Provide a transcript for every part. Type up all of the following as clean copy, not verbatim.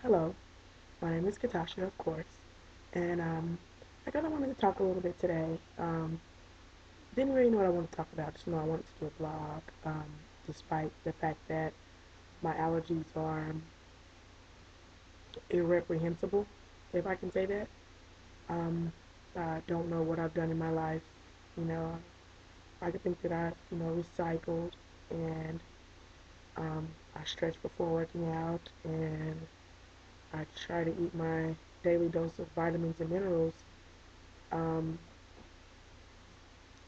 Hello, my name is Katasha, of course, and I kind of wanted to talk a little bit today. Didn't really know what I wanted to talk about, just know I wanted to do a blog, despite the fact that my allergies are irreprehensible, if I can say that. Um, I don't know what I've done in my life. You know, I could think that I've, recycled and um, I stretch before working out and I try to eat my daily dose of vitamins and minerals. Um,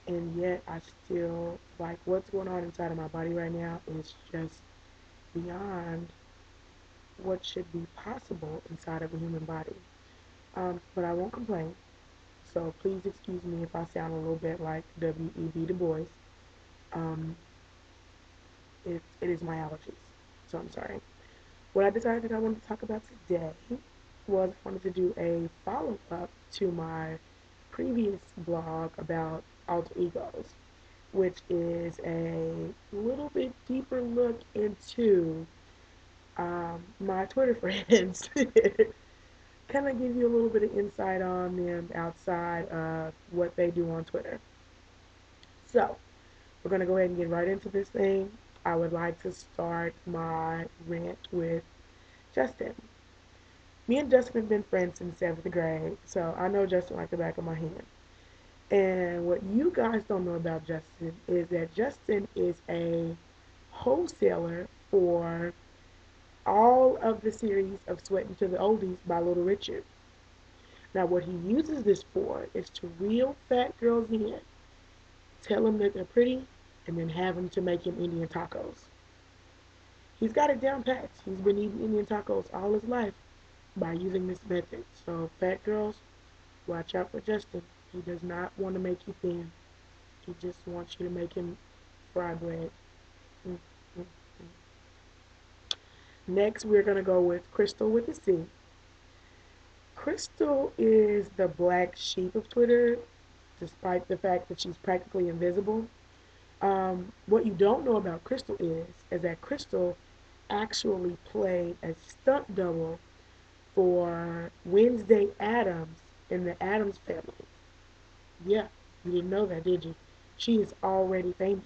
and yet I still like what's going on inside of my body right now is just beyond what should be possible inside of a human body. But I won't complain. So please excuse me if I sound a little bit like W.E.B. Du Bois. Um, it is my allergies. So I'm sorry. What I decided that I wanted to talk about today was I wanted to do a follow up to my previous blog about alter egos, which is a little bit deeper look into my Twitter friends. Kind of give you a little bit of insight on them outside of what they do on Twitter. So, we're going to go ahead and get right into this thing. I would like to start my rant with Justin. Me and Justin have been friends since seventh grade, so I know Justin like the back of my hand. And what you guys don't know about Justin is that Justin is a wholesaler for all of the series of Sweating to the Oldies by Little Richard. Now, what he uses this for is to reel fat girls in, tell them that they're pretty, and then have them to make him Indian tacos. He's got it down pat. He's been eating Indian tacos all his life by using this method. So, fat girls, watch out for Justin. He does not want to make you thin. He just wants you to make him fry bread. Mm, mm, mm. Next, we're going to go with Crystal with a C. Crystal is the black sheep of Twitter, despite the fact that she's practically invisible. What you don't know about Crystal is that Crystal actually played a stunt double for Wednesday Addams in the Addams family. Yeah, you didn't know that, did you? She is already famous.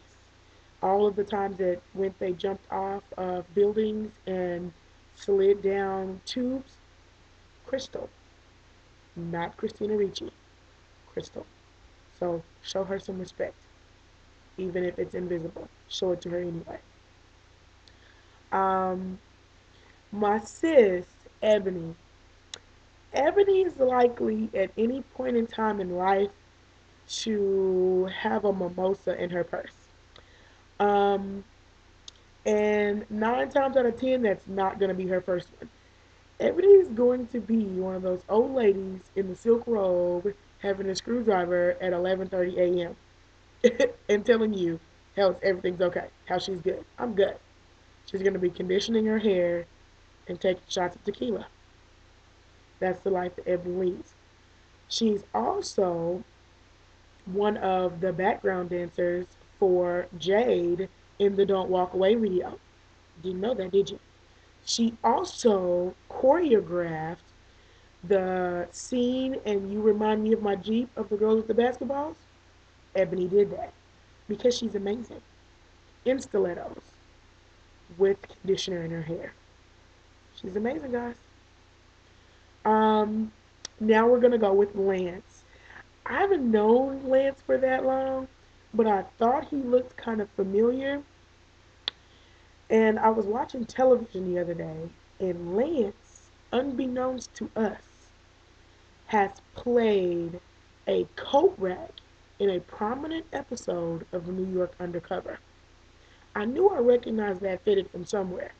All of the times that when they jumped off of buildings and slid down tubes, Crystal, not Christina Ricci, Crystal. So show her some respect, even if it's invisible. Show it to her anyway. Um, my sis, Ebony. Ebony is likely at any point in time in life to have a mimosa in her purse. Um, and 9 times out of 10, that's not going to be her first one. Ebony is going to be one of those old ladies in the silk robe having a screwdriver at 11:30 a.m. and telling you how everything's okay, how she's good. I'm good. She's going to be conditioning her hair and taking shots of tequila. That's the life that Ebony leads. She's also one of the background dancers for Jade in the Don't Walk Away video. Didn't know that, did you? She also choreographed the scene and You Remind Me of My Jeep of the girls with the basketballs. Ebony did that because she's amazing. In stilettos with conditioner in her hair. She's amazing, guys. Um, Now we're gonna go with Lance. I haven't known Lance for that long, but I thought he looked kind of familiar. And I was watching television the other day, and Lance, unbeknownst to us, has played a coat rack in a prominent episode of New York Undercover. I knew I recognized that fitted from somewhere.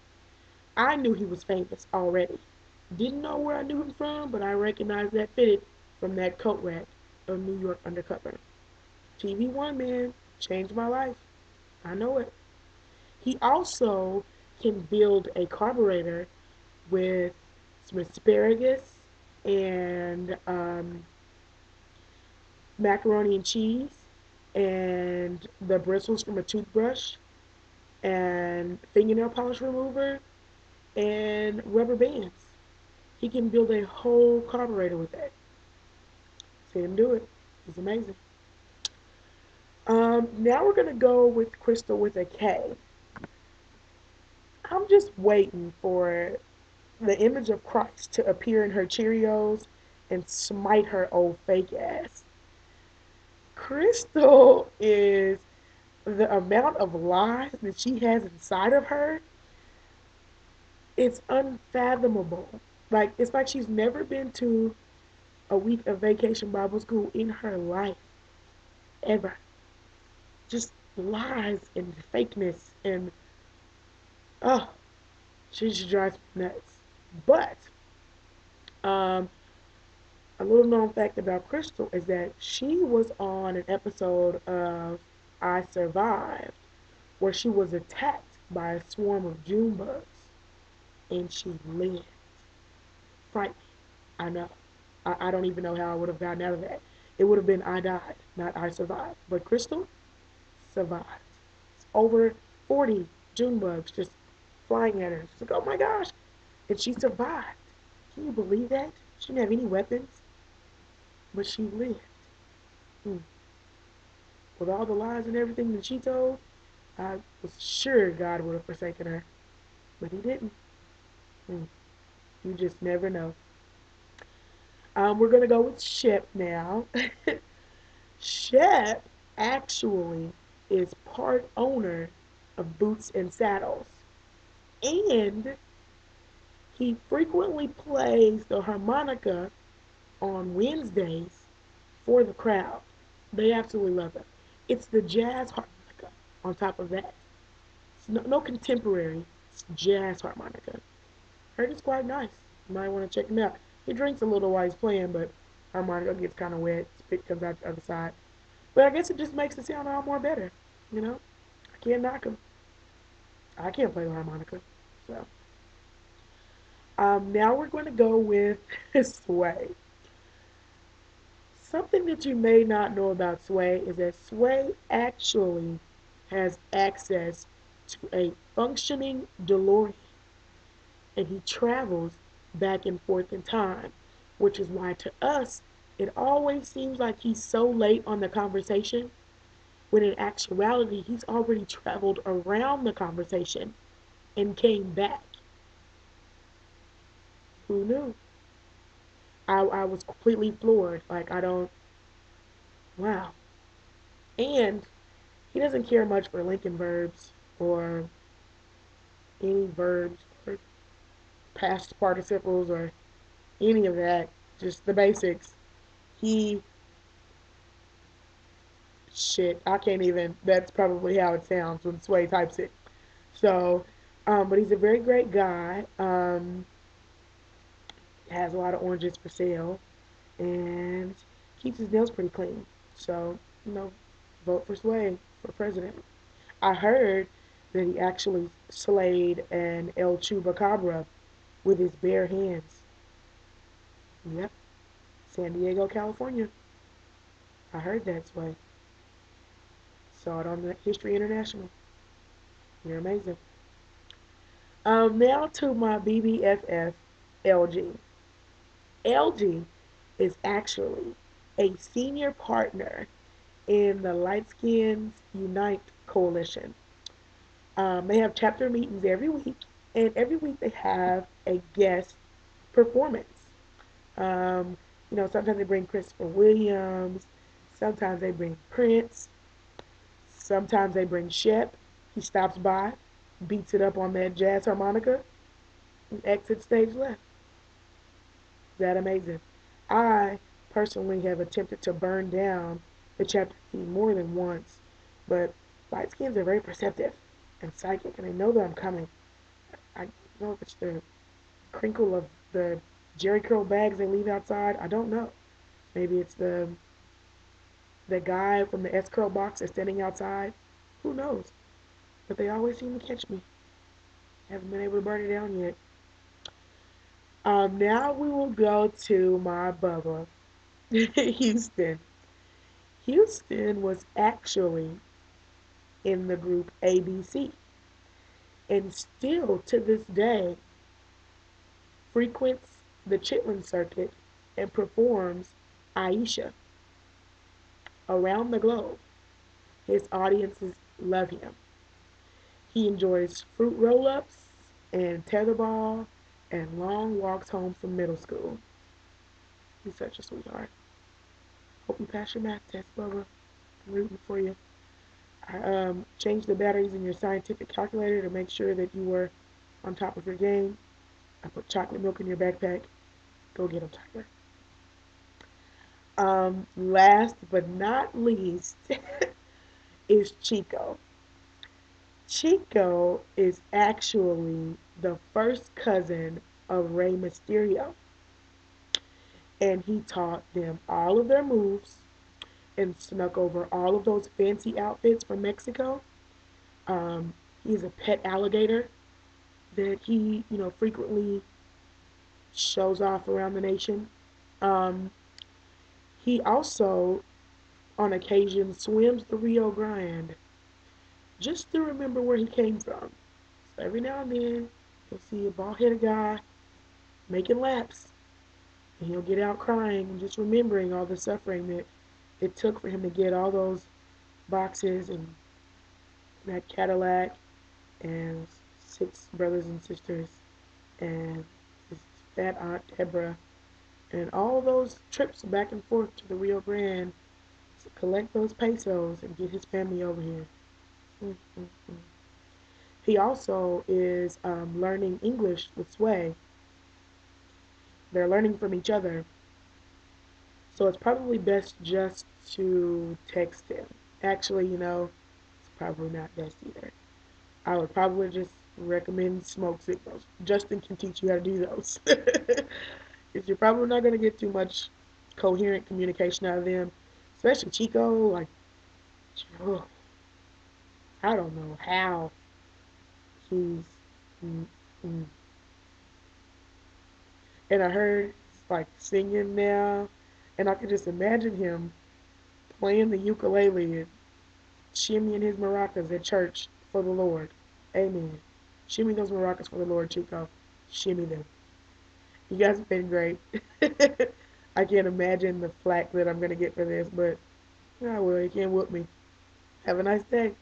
I knew he was famous already. Didn't know where I knew him from, but I recognized that fitted from that coat rack of New York Undercover. TV1, man, changed my life. I know it. He also can build a carburetor with some asparagus and macaroni and cheese and the bristles from a toothbrush and fingernail polish remover and rubber bands. He can build a whole carburetor with that. See him do it. He's amazing. Now we're gonna go with Crystal with a K. I'm just waiting for the image of Christ to appear in her Cheerios and smite her old fake ass. Crystal is the amount of lies that she has inside of her. It's unfathomable. Like it's like she's never been to a week of vacation Bible school in her life ever. Just lies and fakeness and oh, she just drives me nuts. But um, a little known fact about Crystal is that she was on an episode of I Survived where she was attacked by a swarm of June bugs and she lived. Frightening. I know. I don't even know how I would have gotten out of that. It would have been I died, not I survived. But Crystal survived. Over 40 June bugs just flying at her. She's like, oh my gosh. And she survived. Can you believe that? She didn't have any weapons, but she lived. Hmm. With all the lies and everything that she told, I was sure God would have forsaken her, but He didn't. Hmm. You just never know. We're gonna go with Shep now. Shep actually is part owner of Boots and Saddles, and he frequently plays the harmonica on Wednesdays for the crowd. They absolutely love it. It's the jazz harmonica on top of that. It's no contemporary, it's jazz harmonica. Heard it's quite nice. You might want to check him out. He drinks a little while he's playing, but harmonica gets kind of wet. Spit comes out the other side. But I guess it just makes it sound all more better. You know, I can't knock him. I can't play the harmonica. So now we're going to go with Sway. Something that you may not know about Sway is that Sway actually has access to a functioning DeLorean and he travels back and forth in time, which is why to us it always seems like he's so late on the conversation when in actuality he's already traveled around the conversation and came back. Who knew? I was completely floored. Like, I don't, wow. And he doesn't care much for Lincoln verbs or any verbs or past participles or any of that. Just the basics. He, shit, I can't even, that's probably how it sounds when Sway types it. So, but he's a very great guy. Has a lot of oranges for sale and keeps his nails pretty clean. So, vote for Sway for president. I heard that he actually slayed an El Chupacabra with his bare hands. Yep, San Diego, California. I heard that Sway. Saw it on the History International. You're amazing. Now to my BBFF, LG. LG is actually a senior partner in the Light Skins Unite Coalition. They have chapter meetings every week, and every week they have a guest performance. Um, sometimes they bring Christopher Williams, sometimes they bring Prince, sometimes they bring Shep. He stops by, beats it up on that jazz harmonica, and exits stage left. That amazing. I personally have attempted to burn down the chapter key more than once, but light skins are very perceptive and psychic, and they know that I'm coming. I don't know if it's the crinkle of the Jerry curl bags they leave outside. I don't know. Maybe it's the guy from the S curl box that's standing outside. Who knows? But they always seem to catch me. Haven't been able to burn it down yet. Now we will go to my Bubba, Houston. Houston was actually in the group ABC and still to this day frequents the Chitlin Circuit and performs Aisha around the globe. His audiences love him. He enjoys fruit roll ups and tetherball and long walks home from middle school. He's such a sweetheart. Hope you pass your math test, Bubba. I'm rooting for you. I changed the batteries in your scientific calculator to make sure that you were on top of your game. I put chocolate milk in your backpack. Go get them, Tyler. Last but not least is Chico. Chico is actually the first cousin of Rey Mysterio, and he taught them all of their moves and snuck over all of those fancy outfits from Mexico. Um, he's a pet alligator that he, frequently shows off around the nation. Um, he also, on occasion, swims the Rio Grande just to remember where he came from. So every now and then, you'll see a bald-headed guy making laps, and he'll get out crying and just remembering all the suffering that it took for him to get all those boxes and that Cadillac and 6 brothers and sisters and his fat aunt Deborah and all those trips back and forth to the Rio Grande to collect those pesos and get his family over here. Mm-mm-mm. He also is learning English with Sway. They're learning from each other, so it's probably best just to text him. Actually, it's probably not best either. I would probably just recommend smoke signals. Justin can teach you how to do those. Because you're probably not going to get too much coherent communication out of them, especially Chico. Like, oh, I don't know how he's. Mm, mm. And I heard he's like singing now, and I could just imagine him playing the ukulele and shimmying his maracas at church for the Lord. Amen. Shimmy those maracas for the Lord, Chico. Shimmy them. You guys have been great. I can't imagine the flack that I'm going to get for this, but I will. You can't whoop me. Have a nice day.